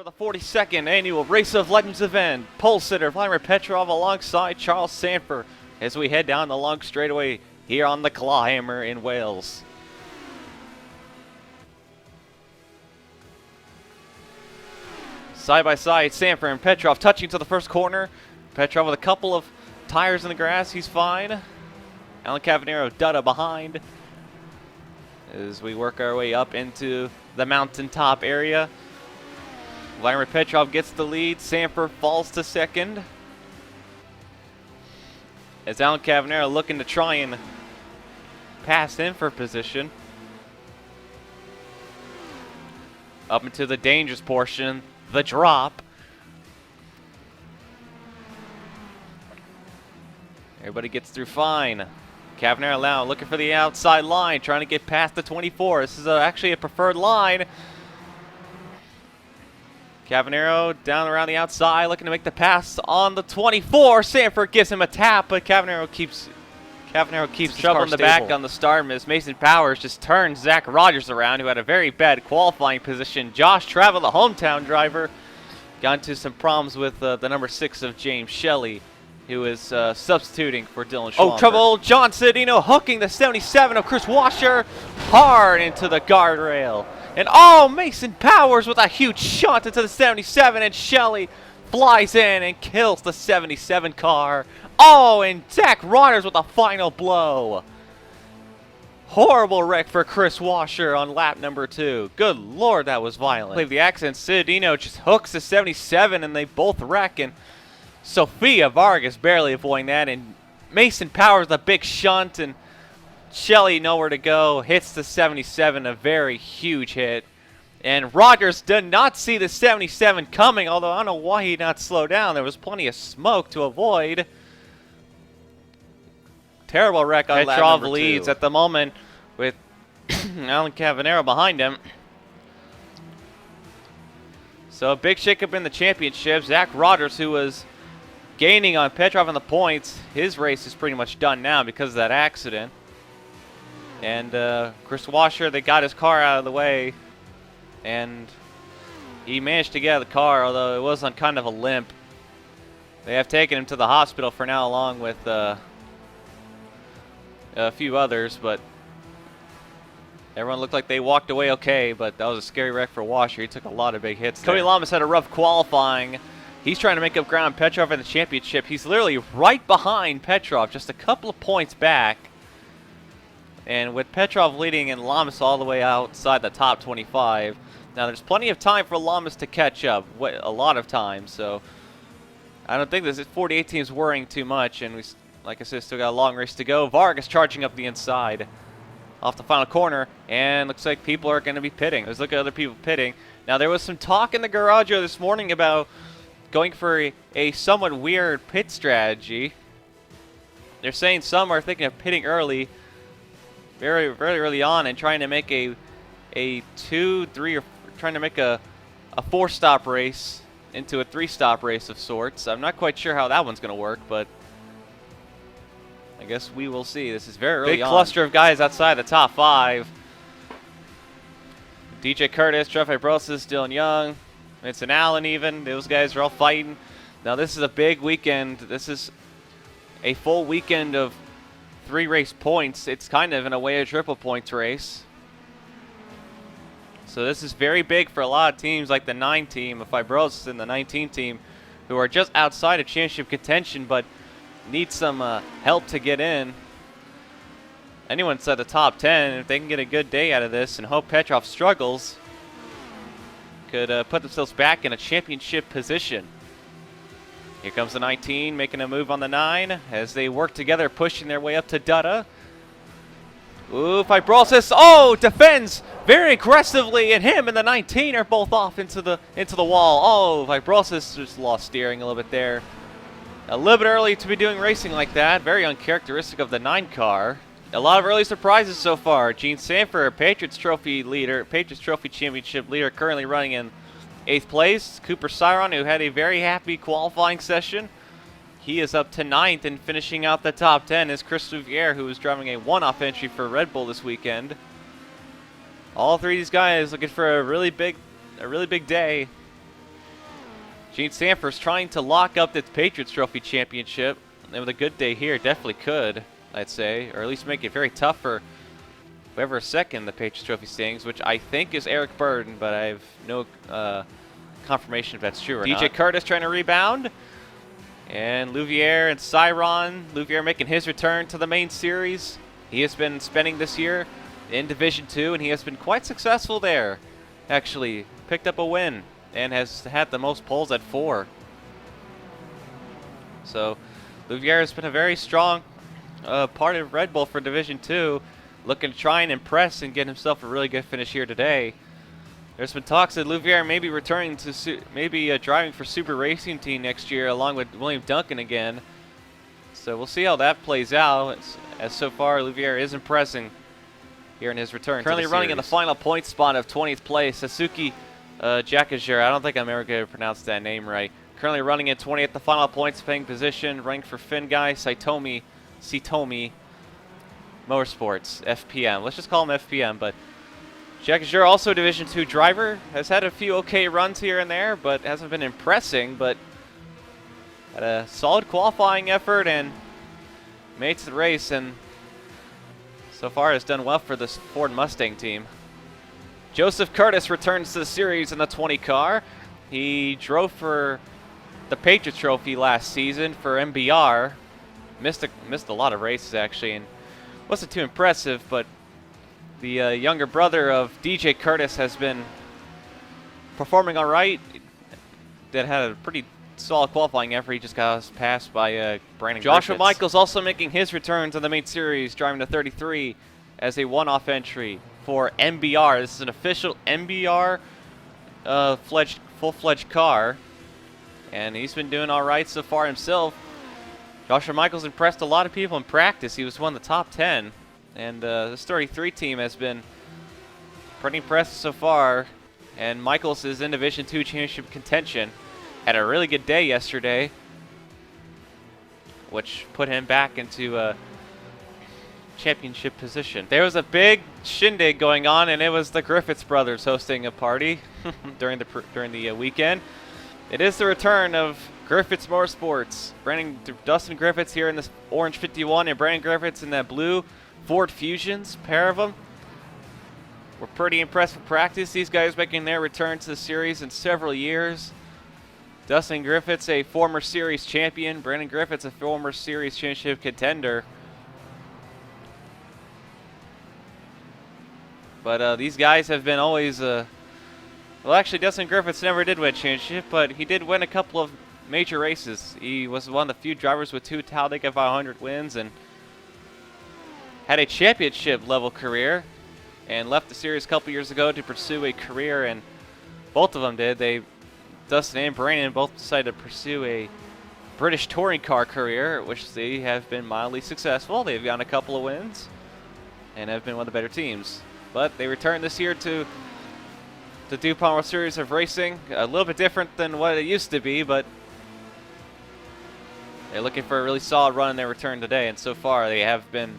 For the 42nd annual Race of Legends event, pole sitter Vladimir Petrov alongside Charles Sandfer as we head down the long straightaway here on the Clawhammer in Wales. Side by side, Sandfer and Petrov touching to the first corner. Petrov with a couple of tires in the grass, he's fine. Alan Cavanero, Dutta behind as we work our way up into the mountaintop area. Vladimir Petrov gets the lead. Sandfer falls to second. As Alan Cavanero looking to try and pass him for position. Up into the dangerous portion, the drop. Everybody gets through fine. Cavanero now looking for the outside line, trying to get past the 24. This is actually a preferred line. Cavanero down around the outside, looking to make the pass on the 24. Sandfer gives him a tap, but Cavanero keeps trouble in the back on the start. As Mason Powers just turns Zach Rogers around, who had a very bad qualifying position. Josh Travel, the hometown driver, got into some problems with the number 6 of James Shelley, who is substituting for Dylan Schwamper. Oh, trouble! John Cedino hooking the 77 of Chris Washer hard into the guardrail. And oh, Mason Powers with a huge shot into the 77, and Shelley flies in and kills the 77 car. Oh, and Zach Rogers with a final blow. Horrible wreck for Chris Washer on lap number 2. Good Lord, that was violent. I believe the accident, Cedino just hooks the 77, and they both wreck, and Sofia Vargas barely avoiding that, and Mason Powers the big shunt, and Shelley nowhere to go, hits the 77, a very huge hit. And Rogers did not see the 77 coming, although I don't know why he did not slow down. There was plenty of smoke to avoid. Terrible wreck on Petrov leads at the moment with Alan Cavanero behind him. So a big shakeup in the championship. Zach Rogers, who was gaining on Petrov in the points, his race is pretty much done now because of that accident. And Chris Washer, they got his car out of the way, and he managed to get out of the car, although it was on kind of a limp. They have taken him to the hospital for now, along with a few others, but everyone looked like they walked away okay, but that was a scary wreck for Washer. He took a lot of big hits. Cody Lamas had a rough qualifying. He's trying to make up ground on Petrov in the championship. He's literally right behind Petrov, just a couple of points back. And with Petrov leading and Lamas all the way outside the top 25, now there's plenty of time for Lamas to catch up, a lot of time. So I don't think this 48 team's worrying too much, and we, like I said, still got a long race to go. Vargas charging up the inside off the final corner, and looks like people are going to be pitting. Let's look at other people pitting. Now there was some talk in the garage this morning about going for a somewhat weird pit strategy. They're saying some are thinking of pitting early, very early on, and trying to make a 2, 3, or trying to make a 4-stop race into a 3-stop race of sorts. I'm not quite sure how that one's going to work, but I guess we will see. This is very early on. Big cluster of guys outside the top 5. DJ Curtis, Trev Fibrosis, Dylan Young, Vincent Allen even. Those guys are all fighting. Now this is a big weekend. This is a full weekend of 3 race points. It's kind of in a way a triple points race. So this is very big for a lot of teams like the 9 team of Fibrosis and the 19 team, who are just outside of championship contention but need some help to get in. Anyone inside the top 10, if they can get a good day out of this and hope Petrov struggles, could put themselves back in a championship position. Here comes the 19, making a move on the 9 as they work together, pushing their way up to Dutta. Ooh, Fibrosis, oh, defends very aggressively, and him and the 19 are both off into the wall. Oh, Fibrosis just lost steering a little bit there. A little bit early to be doing racing like that. Very uncharacteristic of the 9 car. A lot of early surprises so far. Gene Sandfer, Patriots Trophy leader, Patriots Trophy Championship leader, currently running in 8th place. Cooper Siron, who had a very happy qualifying session, he is up to 9th and finishing out the top 10 is Chris Louviere, who is driving a one-off entry for Red Bull this weekend. All 3 of these guys looking for a really big day. Gene Sandfer's trying to lock up the Patriots Trophy Championship. And with a good day here, definitely could, I'd say. Or at least make it very tough for whoever second the Patriots Trophy standings, which I think is Eric Burden, but I have no confirmation if that's true or not. DJ Curtis trying to rebound. And Louvier and Cyron. Louvier making his return to the main series. He has been spending this year in Division II, and he has been quite successful there. Actually, picked up a win and has had the most poles at 4. So, Louvier has been a very strong part of Red Bull for Division II, looking to try and impress and get himself a really good finish here today. There's been talks that Louvier may be returning to driving for Super Racing Team next year along with William Duncan again. So we'll see how that plays out. As so far, Louvier is impressing here in his return. Currently running in the final point spot of 20th place, Sasuke Jakajer. I don't think I'm ever going to pronounce that name right. Currently running in 20th, the final points paying position, ranked for Finn Guy, Sitomi Motorsports, FPM. Let's just call him FPM, but Jakajer, also a Division II driver, has had a few okay runs here and there, but hasn't been impressing, but had a solid qualifying effort and made it to the race, and so far has done well for this Ford Mustang team. Joseph Curtis returns to the series in the 20 car. He drove for the Patriots Trophy last season for MBR. Missed a lot of races actually, and wasn't too impressive, but the younger brother of DJ Curtis has been performing all right. That had a pretty solid qualifying effort. He just got passed by Brandon Joshua Griffiths. Michaels also making his return to the main series, driving to 33 as a one-off entry for MBR. This is an official MBR full-fledged car, and he's been doing all right so far himself. Joshua Michaels impressed a lot of people in practice. He was one of the top 10. And this 33 team has been pretty impressive so far. And Michaels is in Division II championship contention. Had a really good day yesterday, which put him back into championship position. There was a big shindig going on, and it was the Griffiths brothers hosting a party during the weekend. It is the return of Griffiths Motorsports. Dustin Griffiths here in this orange 51, and Brandon Griffiths in that blue Ford Fusions, pair of them. We're pretty impressed with practice. These guys making their return to the series in several years. Dustin Griffiths, a former series champion. Brandon Griffiths, a former series championship contender. But these guys have been always, well, actually Dustin Griffiths never did win a championship, but he did win a couple of major races. He was one of the few drivers with 2 Talladega 500 wins and had a championship level career, and left the series a couple years ago to pursue a career, and both of them did. Dustin and Brandon both decided to pursue a British touring car career, which they have been mildly successful. They've gotten a couple of wins and have been one of the better teams. But they return this year to the DuPont World Series of Racing. A little bit different than what it used to be, but they're looking for a really solid run in their return today, and so far they have been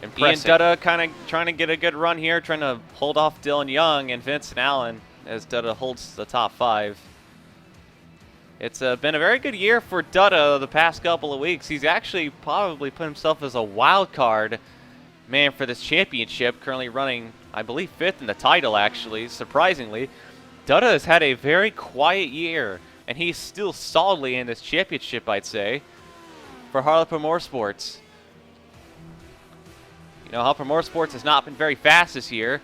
impressive. Ian Dutta kind of trying to get a good run here, trying to hold off Dylan Young and Vincent Allen as Dutta holds the top 5. It's been a very good year for Dutta the past couple of weeks. He's actually probably put himself as a wild card man for this championship, currently running, I believe, 5th in the title, actually, surprisingly. Dutta has had a very quiet year, and he's still solidly in this championship, I'd say, for Harlequin Motorsports. You know, Harlequin Motorsports has not been very fast this year,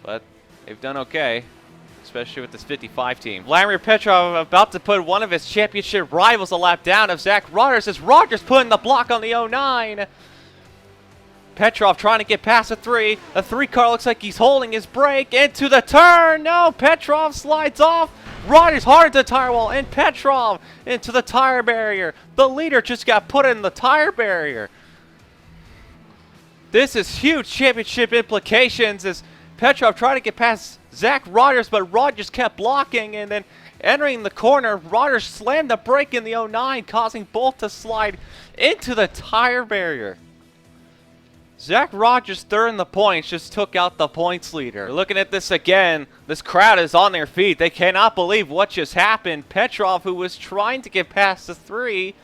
but they've done okay, especially with this 55 team. Vladimir Petrov about to put one of his championship rivals a lap down of Zach Rogers as Rogers putting the block on the 09. Petrov trying to get past a 3. The 3 car looks like he's holding his brake into the turn. No, Petrov slides off. Rogers hard at the tire wall, and Petrov into the tire barrier. The leader just got put in the tire barrier. This is huge championship implications as Petrov tried to get past Zach Rogers, but Rogers kept blocking, and then entering the corner, Rogers slammed the brake in the 09, causing both to slide into the tire barrier. Zach Rogers third in the points just took out the points leader. Looking at this again, this crowd is on their feet. They cannot believe what just happened. Petrov, who was trying to get past the 3,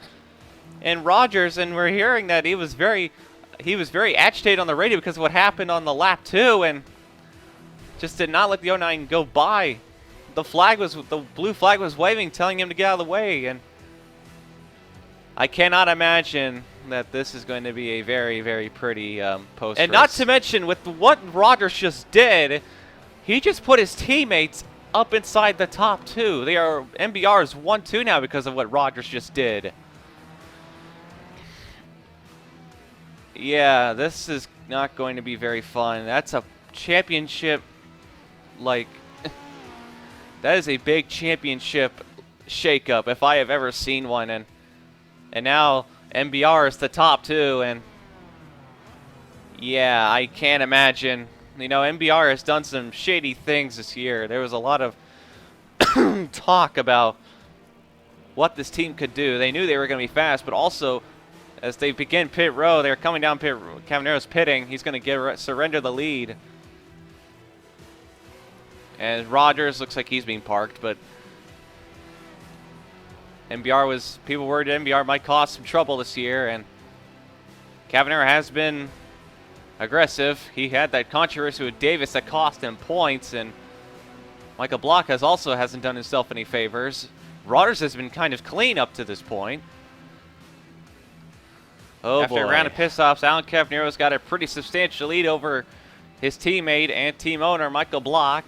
and Rogers, and we're hearing that he was very agitated on the radio because of what happened on the lap 2, and just did not let the 09 go by. The blue flag was waving, telling him to get out of the way, and I cannot imagine that this is going to be a very, very pretty post-race. And not to mention, with what Rogers just did, he just put his teammates up inside the top 2. They are MBR's 1-2 now because of what Rogers just did. Yeah, this is not going to be very fun. That's a championship, like, that is a big championship shakeup if I have ever seen one. And now MBR is the top 2, and yeah, I can't imagine. You know, MBR has done some shady things this year. There was a lot of talk about what this team could do. They knew they were going to be fast, but also as they begin pit row, they're coming down pit. Cavanero's pitting. He's going to surrender the lead. And Rogers looks like he's being parked, but people worried MBR might cause some trouble this year, and Cavanero has been aggressive. He had that controversy with Davis that cost him points, and Michael Block hasn't done himself any favors. Rogers has been kind of clean up to this point. After a round of piss-offs, Alan Cavanero's got a pretty substantial lead over his teammate and team owner, Michael Block.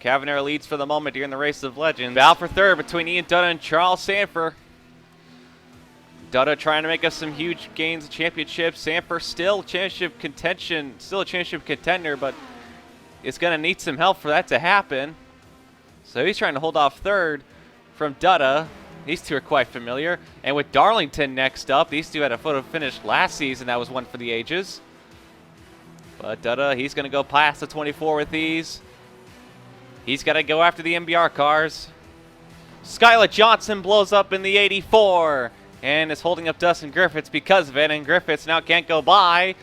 Cavanero leads for the moment during the Race of Legends. Battle for third between Ian Dutta and Charles Sandfer. Dutta trying to make us some huge gains of championships. Sandfer still a championship contender, but it's going to need some help for that to happen. So he's trying to hold off third from Dutta. These two are quite familiar. And with Darlington next up, these two had a photo finish last season. That was one for the ages. But Dutta, he's going to go past the 24 with these. He's got to go after the MBR cars. Skylar Johnson blows up in the 84 and is holding up Dustin Griffiths because of it, and Griffiths now can't go by.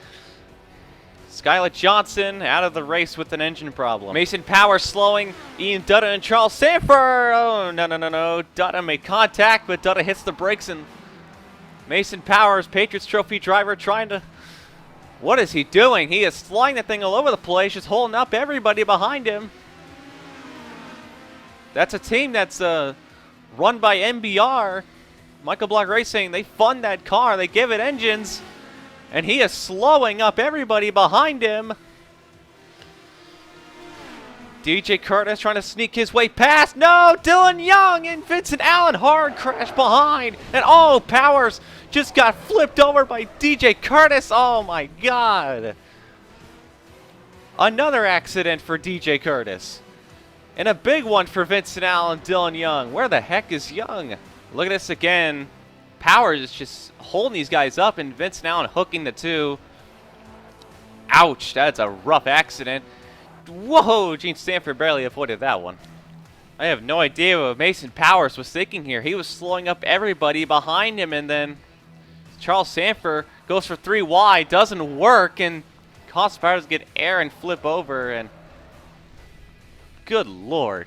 Skylar Johnson out of the race with an engine problem. Mason Power slowing Ian Dutta and Charles Sandfer. Oh, no. Dutta made contact, but Dutta hits the brakes, and Mason Powers, Patriots Trophy driver, trying to... What is he doing? He is flying that thing all over the place, just holding up everybody behind him. That's a team that's run by MBR. Michael Block Racing, they fund that car. They give it engines. And he is slowing up everybody behind him. DJ Curtis trying to sneak his way past. No, Dylan Young and Vincent Allen hard crash behind. And oh, Powers just got flipped over by DJ Curtis. Oh my God. Another accident for DJ Curtis. And a big one for Vincent Allen and Dylan Young. Where the heck is Young? Look at this again. Powers is just holding these guys up, and Vincent Allen hooking the two. Ouch, that's a rough accident. Whoa, Gene Sandfer barely avoided that one. I have no idea what Mason Powers was thinking here. He was slowing up everybody behind him, and then Charles Sandfer goes for 3 wide, doesn't work, and causes Powers to get air and flip over, and good Lord.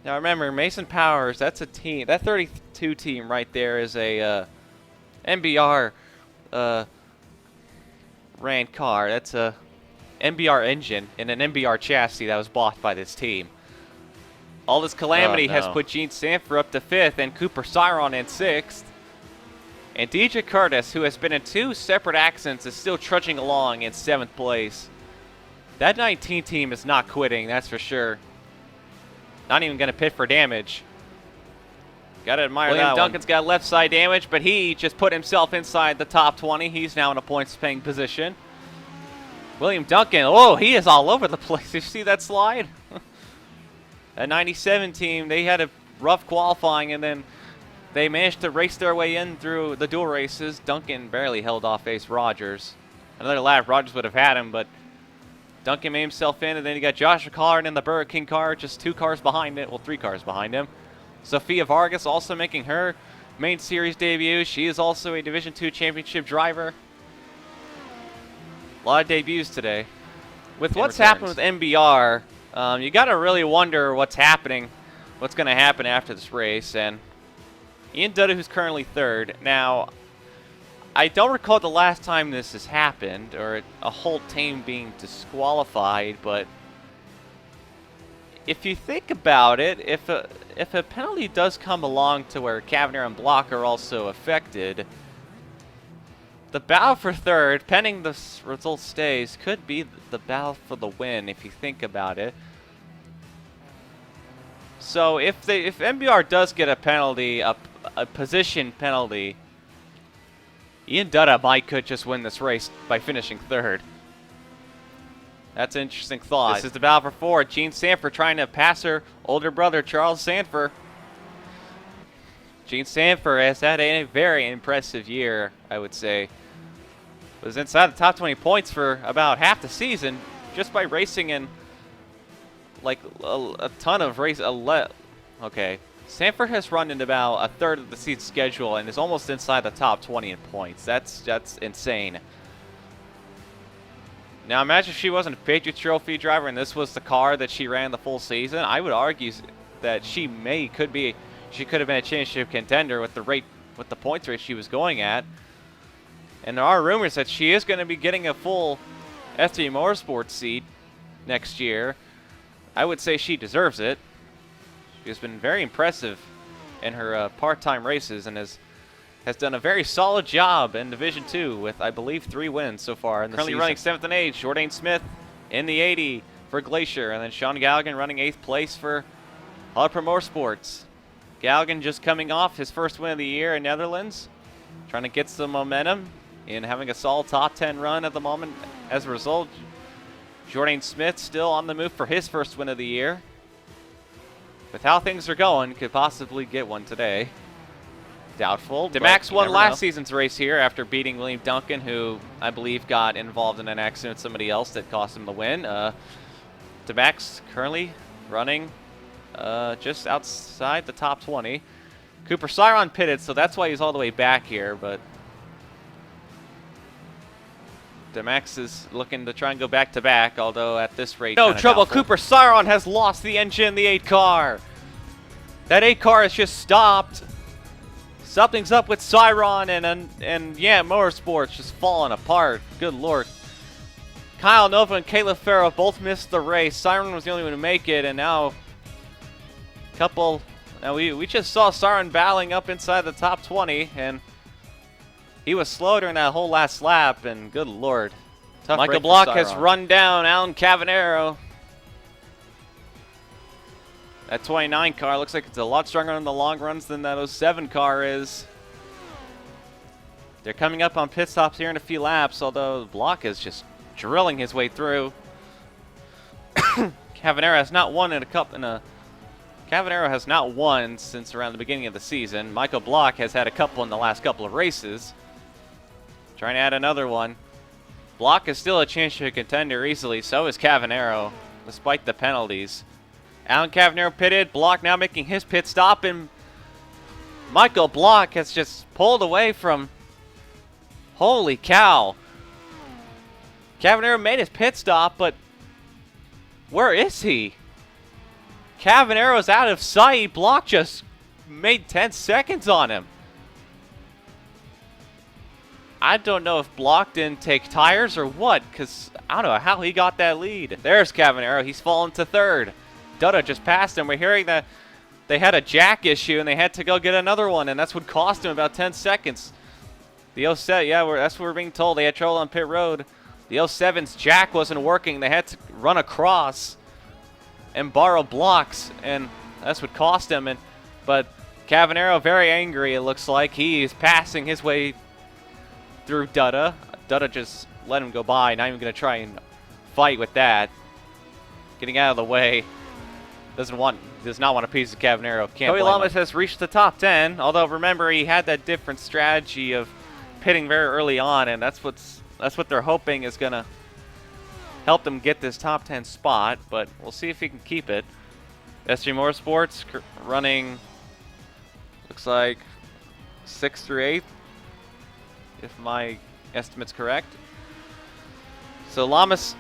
Now remember, Mason Powers, that's a team. That 32 team right there is a MBR ran car. That's a MBR engine and an MBR chassis that was bought by this team. All this calamity has put Gene Sandfer up to 5th and Cooper Siron in 6th. And DJ Curtis, who has been in 2 separate accidents, is still trudging along in 7th place. That 19 team is not quitting, that's for sure. Not even going to pit for damage. Got to admire that one. William Duncan's got left side damage, but he just put himself inside the top 20. He's now in a points-paying position. William Duncan, oh, he is all over the place. Did you see that slide? That 97 team, they had a rough qualifying, and then they managed to race their way in through the dual races. Duncan barely held off Ace Rogers. Another lap, Rogers would have had him, but Duncan made himself in, and then you got Joshua Collard in the Burger King car, just 2 cars behind it. Well, 3 cars behind him. Sophia Vargas also making her main series debut. She is also a Division II championship driver. A lot of debuts today. With what's happened with MBR, you got to really wonder what's happening, what's going to happen after this race. And Ian Dutta, who's currently third. Now, I don't recall the last time this has happened, or a whole team being disqualified, but if you think about it, if a penalty does come along to where Cavanero and Block are also affected, the battle for third, pending the result stays, could be the battle for the win if you think about it. So if MBR does get a penalty, a position penalty, Ian Dutta could just win this race by finishing third. That's an interesting thought. This is the battle for fourth. Jean Sandfer trying to pass her older brother, Charles Sandfer. Jean Sandfer has had a very impressive year, I would say. Was inside the top 20 points for about half the season just by racing in like a ton of races. Okay. Sandfer has run in about a third of the season schedule and is almost inside the top 20 in points. That's insane. Now imagine if she wasn't a Patriot Trophy driver and this was the car that she ran the full season. I would argue that she could have been a championship contender with the points rate she was going at. And there are rumors that she is going to be getting a full S3 Motorsports seat next year. I would say she deserves it. She has been very impressive in her part-time races and has done a very solid job in Division II with, I believe, 3 wins so far in the season. Currently running 7th and 8th, Jourdain Smith in the 80 for Glacier, and then Sean Galligan running 8th place for Hollywood Motorsports. Galligan just coming off his first win of the year in Netherlands, trying to get some momentum in having a solid top 10 run at the moment. As a result, Jourdain Smith still on the move for his first win of the year. With how things are going, could possibly get one today. Doubtful. Demax won last season's race here after beating William Duncan, who I believe got involved in an accident with somebody else that cost him the win. Demax currently running just outside the top 20. Cooper Siron pitted, so that's why he's all the way back here, but Demax is looking to try and go back-to-back, although at this rate... No trouble, doubtful. Cooper Siron has lost the engine in the 8 car. That 8 car has just stopped. Something's up with Siron and yeah, Motorsports just falling apart. Good Lord. Kyle Nova and Caleb Farrow both missed the race. Siron was the only one to make it, and now we just saw Siron battling up inside the top 20, and he was slow during that whole last lap, and good Lord. Tough. Michael Block has run down Alan Cavanero. That 29 car looks like it's a lot stronger in the long runs than that 07 car is. They're coming up on pit stops here in a few laps, although Block is just drilling his way through. Cavanero has not won Cavanero has not won since around the beginning of the season. Michael Block has had a couple in the last couple of races. Trying to add another one. Block is still a championship contender easily, so is Cavanero, despite the penalties. Alan Cavanero pitted, Block now making his pit stop, and Michael Block has just pulled away from... Holy cow. Cavanero made his pit stop, but where is he? Cavanero's out of sight. Block just made 10 seconds on him. I don't know if Block didn't take tires or what, because I don't know how he got that lead. There's Cavanero. He's fallen to third. Dutta just passed him. We're hearing that they had a jack issue and they had to go get another one, and that's what cost him about 10 seconds. The 07, yeah, that's what we're being told. They had trouble on pit road. The 07's jack wasn't working. They had to run across and borrow blocks, and that's what cost him. But Cavanero very angry, it looks like. He is passing his way through Dutta. Dutta just let him go by, not even going to try and fight with that. Getting out of the way. Does not want a piece of Cavanero. Joey Lamas has reached the top 10, although remember he had that different strategy of pitting very early on, and that's what they're hoping is going to help them get this top 10 spot, but we'll see if he can keep it. S3 Motorsports running, looks like 6th through 8th, if my estimate's correct. So Lamas,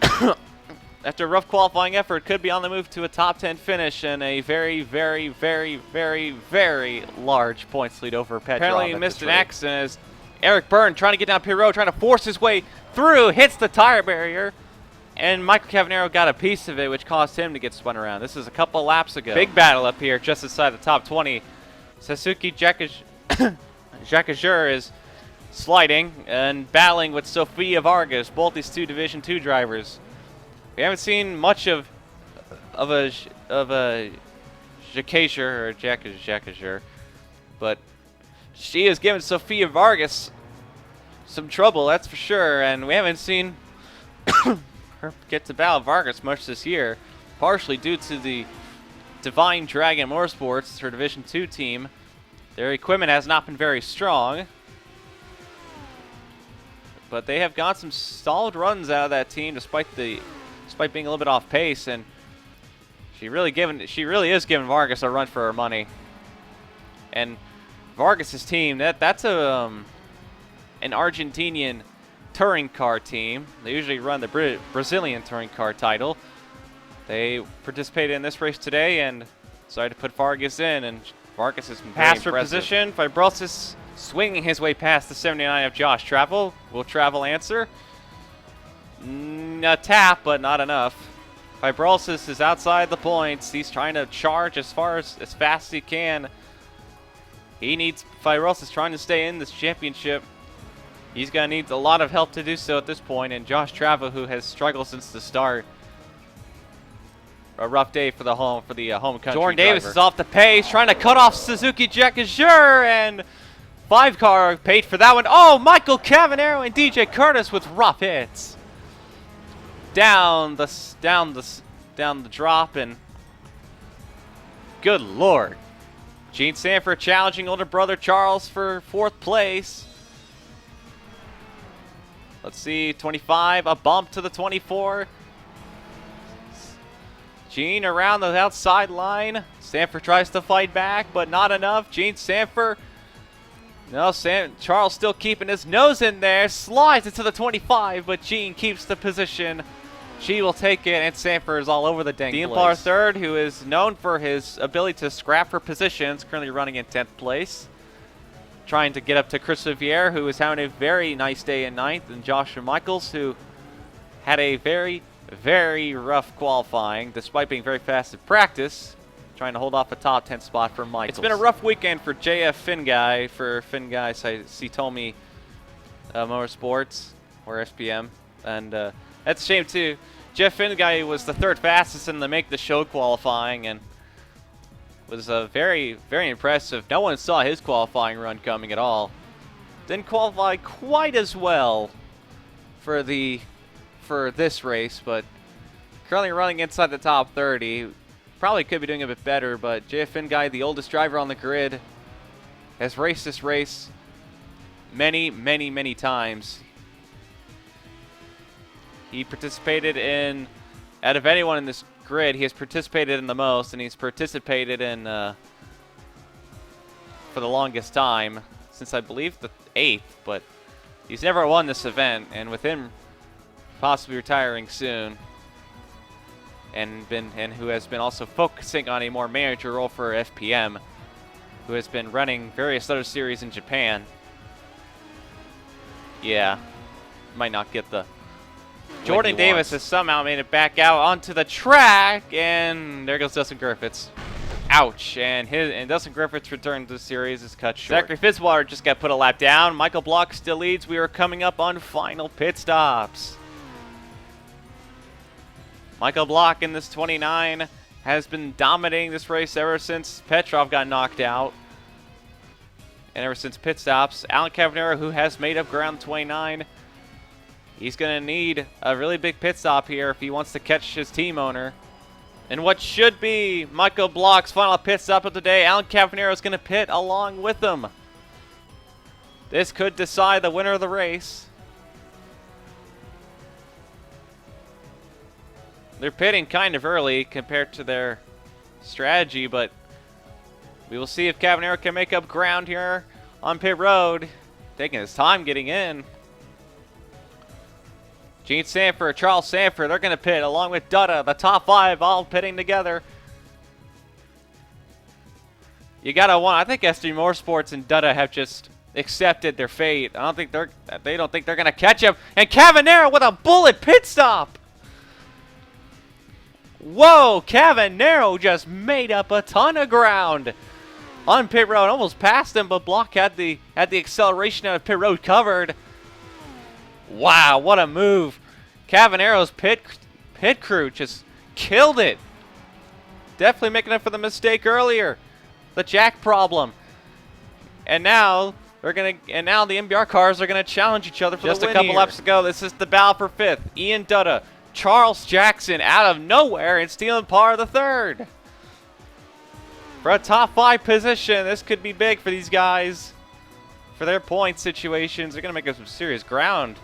after a rough qualifying effort, could be on the move to a top 10 finish and a very, very, very, very, very large points lead over Petrov. Apparently he missed an accident as Eric Byrne trying to get down pit road, trying to force his way through, hits the tire barrier, and Michael Cavanero got a piece of it, which caused him to get spun around. This is a couple laps ago. Big battle up here just inside the top 20. Sasuke Jacquesjur is sliding and battling with Sofia Vargas, both these two Division II drivers. We haven't seen much of a Jacquesjur, but she has given Sofia Vargas some trouble, that's for sure, and we haven't seen her get to battle Vargas much this year, partially due to the Divine Dragon Motorsports, her Division II team. Their equipment has not been very strong, but they have got some solid runs out of that team despite being a little bit off pace, and she really is giving Vargas a run for her money. And Vargas's team, that's an Argentinian touring car team. They usually run the Brazilian touring car title. They participated in this race today and decided to put Vargas in, and Vargas has been past for position. Fibrosis swinging his way past the 79 of Josh Travel. Will Travel answer? A tap, but not enough. Fibrosis is outside the points. He's trying to charge as fast as he can. Fibrosis trying to stay in this championship. He's going to need a lot of help to do so at this point, and Josh Travel, who has struggled since the start. A rough day for the home country Jordan Davis is off the pace, trying to cut off Suzuki Jacquesjur, and 5-car paid for that one. Oh, Michael Cavanero and DJ Curtis with rough hits. Down the drop, and good Lord. Gene Sandfer challenging older brother Charles for 4th place. Let's see, 25, a bump to the 24. Gene around the outside line. Sandfer tries to fight back, but not enough. Gene Sandfer. No, Charles still keeping his nose in there. Slides into the 25, but Gene keeps the position. She will take it, and Sandfer is all over the dang place. Deampar third, who is known for his ability to scrap for positions, currently running in 10th place. Trying to get up to Chris Vivier, who is having a very nice day in 9th, and Joshua Michaels, who had a very, very rough qualifying, despite being very fast at practice, trying to hold off a top 10 spot for Michaels. It's been a rough weekend for JF Finguy, Saitomi Motorsports, or SPM, and that's a shame too. Jeff Finguy was the 3rd fastest in the Make the Show qualifying, and was very, very impressive. No one saw his qualifying run coming at all. Didn't qualify quite as well for this race, but currently running inside the top 30. Probably could be doing a bit better, but JF Finguy, the oldest driver on the grid, has raced this race many, many, many times. He participated in, out of anyone in this grid, he has participated in the most, and he's participated in for the longest time, since I believe the 8th, but he's never won this event, and with him possibly retiring soon, and who has been also focusing on a more manager role for FPM, who has been running various other series in Japan. Yeah, might not get the Jordan Davis has somehow made it back out onto the track, and there goes Dustin Griffiths. Ouch, and Dustin Griffiths' return to the series is cut short. Zachary Fitzwater just got put a lap down. Michael Block still leads. We are coming up on final pit stops. Michael Block in this 29 has been dominating this race ever since Petrov got knocked out. And ever since pit stops, Alan Cavanero, who has made up ground 29, he's going to need a really big pit stop here if he wants to catch his team owner. And what should be Michael Block's final pit stop of the day, Alan Cavanero is going to pit along with him. This could decide the winner of the race. They're pitting kind of early compared to their strategy, but we will see if Cavanero can make up ground here on pit road, taking his time getting in. Gene Sandfer, Charles Sandfer, they're going to pit along with Dutta, the top 5 all pitting together. You gotta want. I think SG Motorsports and Dutta have just accepted their fate. They don't think they're gonna catch him. And Cavanero with a bullet pit stop. Whoa! Cavanero just made up a ton of ground on pit road. Almost passed him, but Block had the acceleration out of pit road covered. Wow, what a move! Cavanero's pit crew just killed it. Definitely making up for the mistake earlier. The jack problem. And now the MBR cars are gonna challenge each other for the win. Just a couple laps to go. This is the battle for 5th. Ian Dutta, Charles Jackson out of nowhere and stealing par the 3rd. For a top 5 position, this could be big for these guys. For their point situations, they're gonna make up some serious ground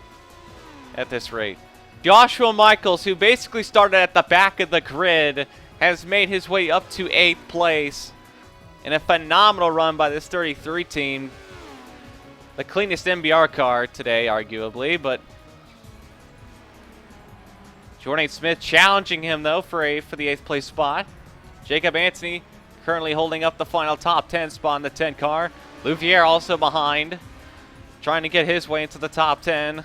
at this rate. Joshua Michaels, who basically started at the back of the grid, has made his way up to 8th place. In a phenomenal run by this 33 team. The cleanest MBR car today, arguably, but Jordan Smith challenging him, though, for the 8th place spot. Jacob Anthony currently holding up the final top 10 spot in the 10 car. Louvier also behind, trying to get his way into the top 10.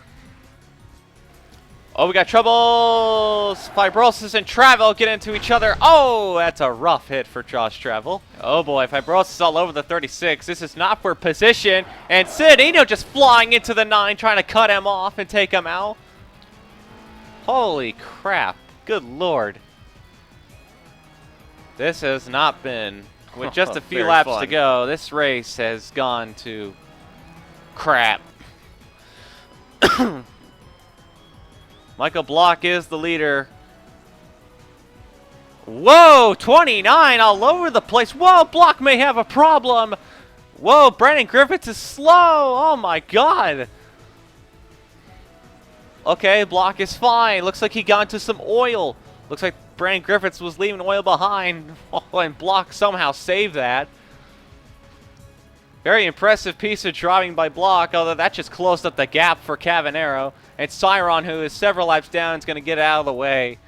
Oh, we got trouble. Fibrosis and Travel get into each other. Oh, that's a rough hit for Josh Travel. Oh boy, Fibrosis all over the 36. This is not for position. And Citadino just flying into the 9, trying to cut him off and take him out. Holy crap. Good Lord. This has not been, with just a few laps to go, this race has gone to crap. Michael Block is the leader. Whoa, 29 all over the place. Whoa, Block may have a problem. Whoa, Brandon Griffiths is slow. Oh my God. Okay, Block is fine. Looks like he got into some oil. Looks like Brandon Griffiths was leaving oil behind. Oh, and Block somehow saved that. Very impressive piece of driving by Block, although that just closed up the gap for Cavanero. And Cyron, who is several laps down, is going to get out of the way.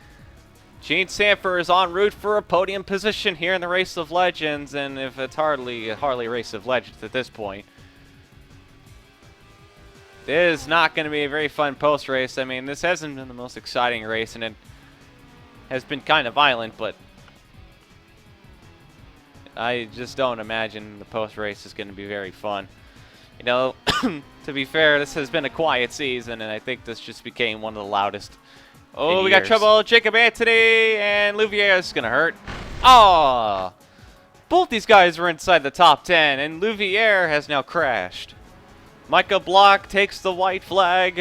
Gene Sandfer is en route for a podium position here in the Race of Legends, and if it's hardly a Race of Legends at this point. It is not going to be a very fun post-race. I mean, this hasn't been the most exciting race, and it has been kind of violent, but I just don't imagine the post-race is going to be very fun. You know, to be fair, this has been a quiet season, and I think this just became one of the loudest. Oh, we got trouble. Jacob Anthony and Louvier is going to hurt. Oh, both these guys were inside the top 10, and Louvier has now crashed. Michael Block takes the white flag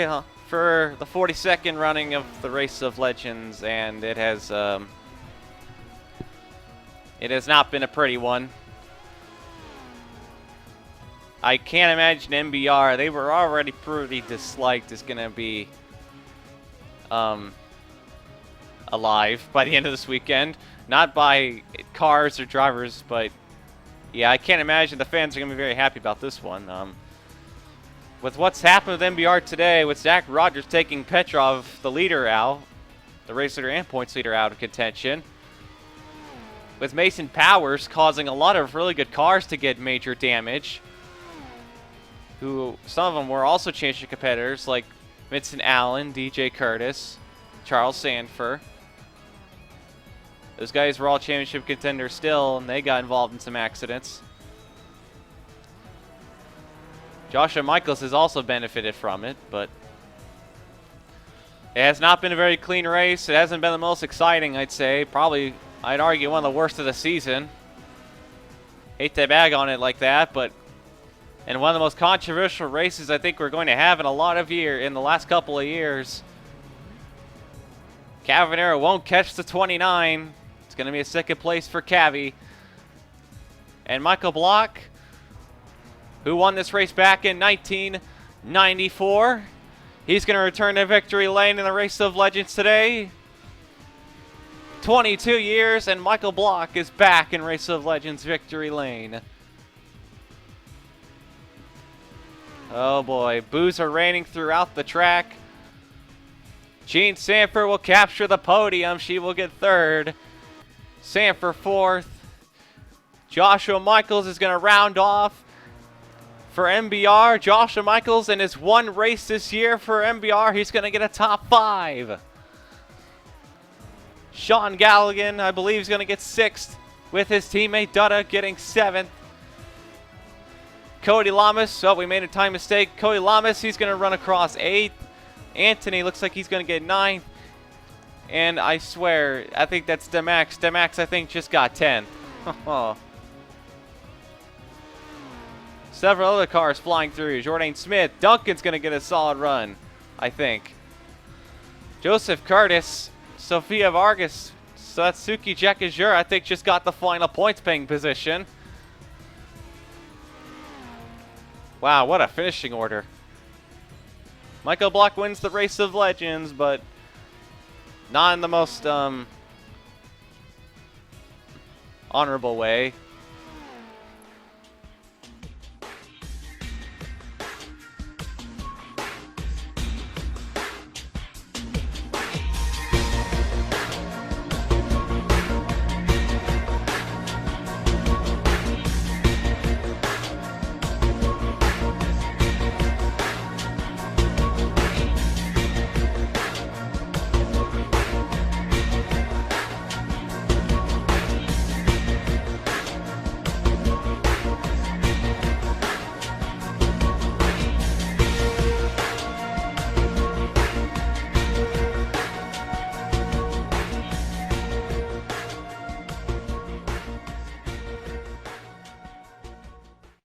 for the 42nd running of the Race of Legends, and it has not been a pretty one. I can't imagine MBR. They were already pretty disliked. Is going to be alive by the end of this weekend. Not by cars or drivers, but yeah, I can't imagine the fans are going to be very happy about this one. With what's happened with MBR today, with Zach Rogers taking Petrov, the leader, out, the race leader and points leader, out of contention. With Mason Powers causing a lot of really good cars to get major damage. Who some of them were also championship competitors, like Vincent Allen, DJ Curtis, Charles Sandfer. Those guys were all championship contenders still, and they got involved in some accidents. Joshua Michaels has also benefited from it, but it has not been a very clean race. It hasn't been the most exciting, I'd say. Probably, I'd argue, one of the worst of the season. Hate to bag on it like that, but and one of the most controversial races I think we're going to have in the last couple of years. Cavanero won't catch the 29. It's going to be a second place for Cavi. And Michael Block, who won this race back in 1994. He's going to return to victory lane in the Race of Legends today. 22 years, and Michael Block is back in Race of Legends victory lane. Oh boy, boos are raining throughout the track. Jean Sandfer will capture the podium. She will get third. Sandfer fourth. Joshua Michaels is going to round off for MBR. Joshua Michaels in his one race this year for MBR, he's going to get a top 5. Sean Galligan, I believe, is going to get 6th with his teammate Dutta getting 7th. Cody Lamas, oh, we made a time mistake. Cody Lamas, he's going to run across 8th. Anthony looks like he's going to get 9th. And I swear, I think that's Demax. Demax, I think, just got 10th. Several other cars flying through. Jordan Smith. Duncan's going to get a solid run, I think. Joseph Curtis. Sofia Vargas. Satsuki Jakajura, I think, just got the final points paying position. Wow, what a finishing order. Michael Block wins the Race of Legends, but not in the most honorable way.